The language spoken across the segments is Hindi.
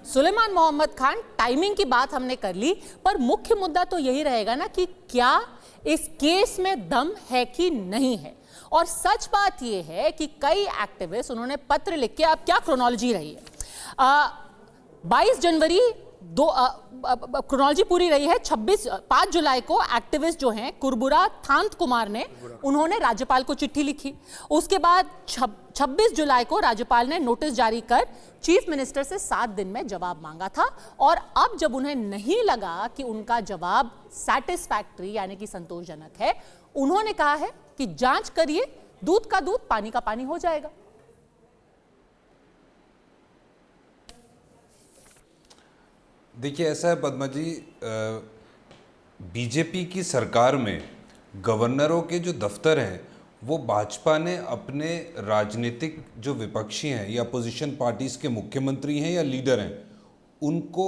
सुलेमान मोहम्मद खान, टाइमिंग की बात हमने कर ली, पर मुख्य मुद्दा तो यही रहेगा ना कि क्या इस केस में दम है कि नहीं है। और सच बात यह है कि कई एक्टिविस्ट उन्होंने पत्र लिख के, अब क्या क्रोनोलॉजी रही है, 22 जनवरी क्रोनोलॉजी पूरी रही है, 5 जुलाई को एक्टिविस्ट जो हैं कुरबुरा थांत कुमार ने उन्होंने राज्यपाल को चिट्ठी लिखी। उसके बाद 26 जुलाई को राज्यपाल ने नोटिस जारी कर चीफ मिनिस्टर से 7 दिन में जवाब मांगा था। और अब जब उन्हें नहीं लगा कि उनका जवाब सैटिस्फैक्टरी यानी कि संतोषजनक है, उन्होंने कहा है कि जांच करिए, दूध का दूध पानी का पानी हो जाएगा। देखिए, ऐसा है पद्मा जी, बीजेपी की सरकार में गवर्नरों के जो दफ्तर हैं वो भाजपा ने अपने राजनीतिक जो विपक्षी हैं या अपोजिशन पार्टीज के मुख्यमंत्री हैं या लीडर हैं, उनको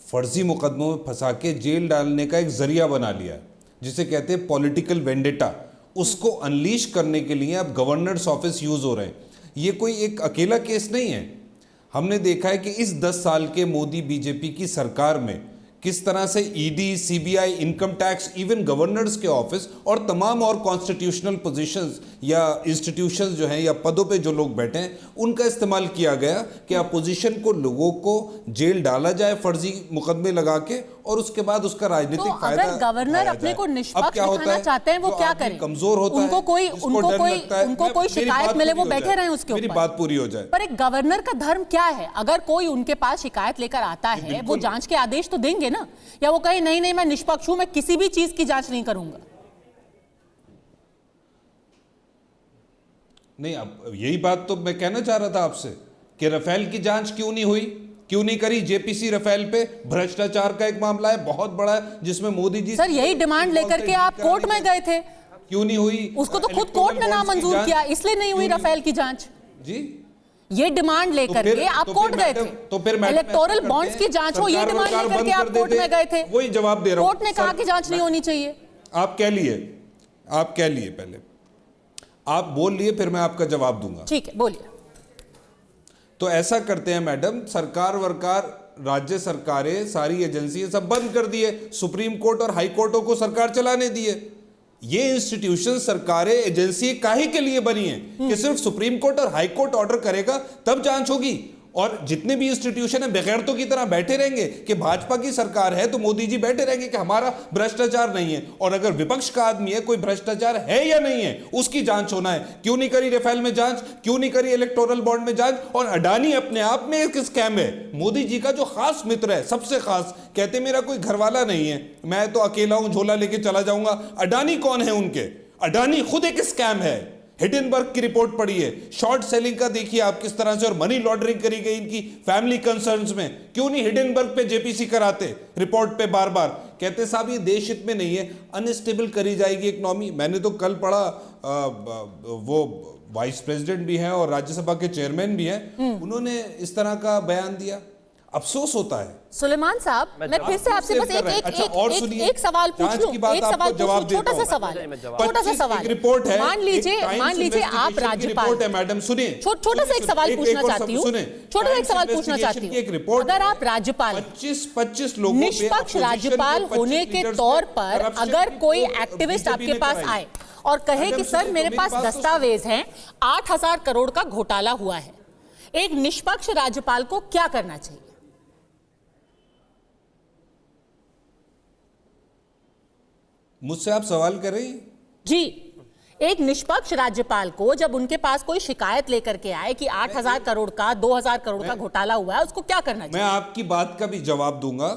फर्जी मुकदमों में फंसा के जेल डालने का एक जरिया बना लिया है, जिसे कहते हैं पॉलिटिकल वेंडेटा। उसको अनलीश करने के लिए अब गवर्नर्स ऑफिस यूज हो रहे हैं। ये कोई एक अकेला केस नहीं है। हमने देखा है कि इस 10 साल के मोदी बीजेपी की सरकार में किस तरह से ED, CBI, income tax, even governors के ऑफिस और तमाम और कॉन्स्टिट्यूशनल पोजीशंस या इंस्टीट्यूशंस जो हैं या पदों पे जो लोग बैठे हैं, उनका इस्तेमाल किया गया कि अपोजिशन को, लोगों को जेल डाला जाए फर्जी मुकदमे लगा के, और उसके बाद उसका राजनीतिक फायदा। अगर गवर्नर अपने को निष्पक्ष दिखाना चाहते हैं, वो क्या करें? कमजोर होता है, उनको कोई शिकायत मिले वो बैठे रहे उसके ऊपर। मेरी बात पूरी हो जाए। पर एक गवर्नर का धर्म क्या है? अगर कोई उनके पास शिकायत लेकर आता है, वो जांच के आदेश तो देंगे ना, या वो कहे नहीं नहीं मैं निष्पक्ष हूं, मैं किसी भी चीज की जांच नहीं करूंगा। नहीं, अब यही बात तो मैं कहना चाह रहा था आपसे कि राफेल की जांच क्यों नहीं हुई, क्यों नहीं करी? जेपीसी राफेल पे भ्रष्टाचार का एक मामला है, बहुत बड़ा है, जिसमें मोदी जी सर यही डिमांड लेकर के आप कोर्ट में गए थे, क्यों नहीं हुई? उसको तो खुद कोर्ट ने नामंजूर किया, इसलिए नहीं हुई राफेल की जांच जी। ये डिमांड लेकर के आप कोर्ट गए थे, तो फिर इलेक्टोरल बॉन्ड्स की जांच हो, ये डिमांड लेकर के आप कोर्ट में गए थे। वही जवाब दे रहा हूं, कोर्ट ने कहा कि जांच नहीं होनी चाहिए। आप कह लिए, पहले आप बोल लिए, फिर मैं आपका जवाब दूंगा। ठीक है, बोलिए। तो ऐसा करते हैं मैडम, सरकार वरकार, राज्य सरकारें, सारी एजेंसी सब बंद कर दिए, सुप्रीम कोर्ट और हाई कोर्टों को सरकार चलाने दिए। ये इंस्टीट्यूशन, सरकारें, एजेंसी काहे के लिए बनी है कि सिर्फ सुप्रीम कोर्ट और हाई कोर्ट ऑर्डर करेगा तब जांच होगी, और जितने भी इंस्टीट्यूशन है बेगैरतों की तरह बैठे रहेंगे कि भाजपा की सरकार है तो मोदी जी बैठे रहेंगे कि हमारा भ्रष्टाचार नहीं है। और अगर विपक्ष का आदमी है, कोई भ्रष्टाचार है या नहीं है, उसकी जांच होना है। क्यों नहीं करी राफेल में जांच, क्यों नहीं करी इलेक्टोरल बॉन्ड में जांच? और अडानी अपने आप में एक स्कैम है। मोदी जी का जो खास मित्र है, सबसे खास, कहते मेरा कोई घरवाला नहीं है, मैं तो अकेला हूं, झोला लेके चला जाऊंगा। अडानी कौन है उनके? अडानी खुद एक स्कैम है। हिडेनबर्ग की रिपोर्ट पढ़ी है, शॉर्ट सेलिंग का देखिए आप किस तरह से, और मनी लॉन्ड्रिंग करी गई इनकी फैमिली कंसर्न्स में। क्यों नहीं हिडेनबर्ग पे जेपीसी कराते, रिपोर्ट पे बार बार कहते साहब ये देश हित में नहीं है, अनस्टेबल करी जाएगी इकोनॉमी। मैंने तो कल पढ़ा, वो वाइस प्रेसिडेंट भी हैं और राज्यसभा के चेयरमैन भी हैं, उन्होंने इस तरह का बयान दिया। अफसोस होता है। सुलेमान साहब, मैं फिर से आपसे बस एक सवाल पूछ लूं, छोटा सा सवाल। रिपोर्ट है, मान लीजिए आप राज्यपाल है मैडम, सुनिए, छोटा सा एक सवाल पूछना चाहती हूँ, अगर आप राज्यपाल, 25 लोगों, निष्पक्ष राज्यपाल होने के तौर पर अगर कोई एक्टिविस्ट आपके पास आए और कहे कि सर मेरे पास दस्तावेज हैं, 8,000 करोड़ का घोटाला हुआ है, एक निष्पक्ष राज्यपाल को क्या करना चाहिए? मुझसे आप सवाल कर रही हैं? जी, एक निष्पक्ष राज्यपाल को जब उनके पास कोई शिकायत लेकर के आए कि 8,000 करोड़ का, 2,000 करोड़ का घोटाला हुआ है, उसको क्या करना चाहिए? मैं आपकी बात का भी जवाब दूंगा,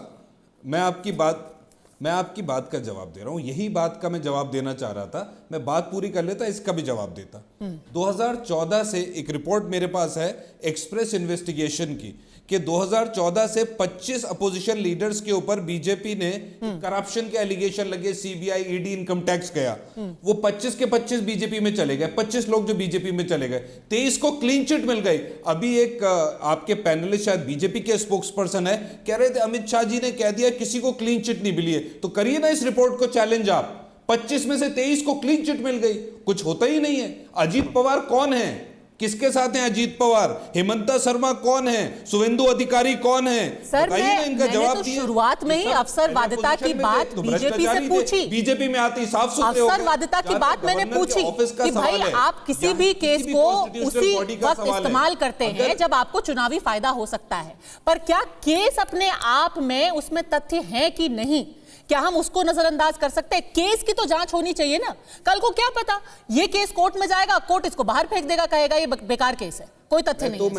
मैं आपकी बात का जवाब दे रहा हूं। यही बात का मैं जवाब देना चाह रहा था, मैं बात पूरी कर लेता, इसका भी जवाब देता। 2014 से एक रिपोर्ट मेरे पास है एक्सप्रेस इन्वेस्टिगेशन की, कि 2014 से 25 अपोजिशन लीडर्स के ऊपर बीजेपी ने करप्शन के एलिगेशन लगे, सीबीआई, ईडी, इनकम टैक्स गया, वो 25 के 25 बीजेपी में चले गए, 25 लोग जो बीजेपी में चले गए, 23 को क्लीन चिट मिल गई। अभी एक आपके पैनलिस्ट शायद बीजेपी के स्पोक्स पर्सन है, कह रहे थे अमित शाह जी ने कह दिया किसी को क्लीन चिट नहीं मिली है, तो करिए ना इस रिपोर्ट को चैलेंज आप। 25 में से 23 को क्लीन चिट मिल गई, कुछ होता ही नहीं है। अजीत पवार कौन है? किसके साथ हैं अजीत पवार? हेमंता शर्मा कौन है? शुभेंदु अधिकारी कौन है? सर बताइए ना, इनका मैंने जवाब तो दिए। शुरुआत में ही सब अवसरवादिता पहले की पोजीशन में बात थे, तो बीजेपी से भ्रष्टाचारी थे। पूछी। बीजेपी में आती साफ सुथरे हो गए। अवसरवादिता की जहाँ बात तक मैंने गवर्नर के पूछी ऑफिस का कि भाई सवाल है, आप किसी जहाँ भी केस किसी भी को constitutional उसी body का वक्त सवाल है। इस्तेमाल करते हैं अगर- जब आपको चुनावी फायदा हो सकता है, पर क्या केस अपने आप में उसमें तथ्य है कि नहीं, क्या हम उसको नजरअंदाज कर सकते हैं? केस की तो जांच होनी चाहिए ना। कल को क्या पता ये केस कोर्ट में जाएगा, कोर्ट इसको बाहर फेंक देगा, कहेगा ये बेकार केस है, कोई तथ्य नहीं है।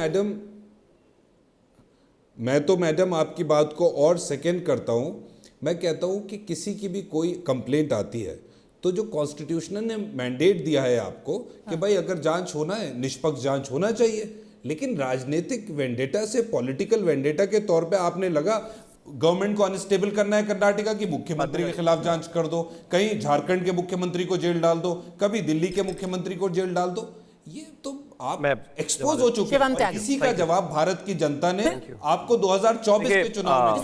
मैं तो मैडम आपकी बात को और सेकंड करता हूं। मैं कहता हूं कि किसी की भी कोई कंप्लेंट आती है तो जो कॉन्स्टिट्यूशन ने मैंडेट दिया है आपको कि भाई अगर जांच होना है, निष्पक्ष जांच होना चाहिए, लेकिन राजनीतिक वेंडेटा से पॉलिटिकल वेंडेटा के तौर पे आपने लगा गवर्नमेंट को अनस्टेबल करना है कर्नाटका की, मुख्यमंत्री के खिलाफ जांच कर दो, कहीं झारखंड के मुख्यमंत्री को जेल डाल दो, कभी दिल्ली के मुख्यमंत्री को जेल डाल दो। ये तो आप एक्सपोज हो चुके हैं। शिवम और त्यागी। इसी का जवाब भारत की जनता ने आपको 2024 के चुनाव में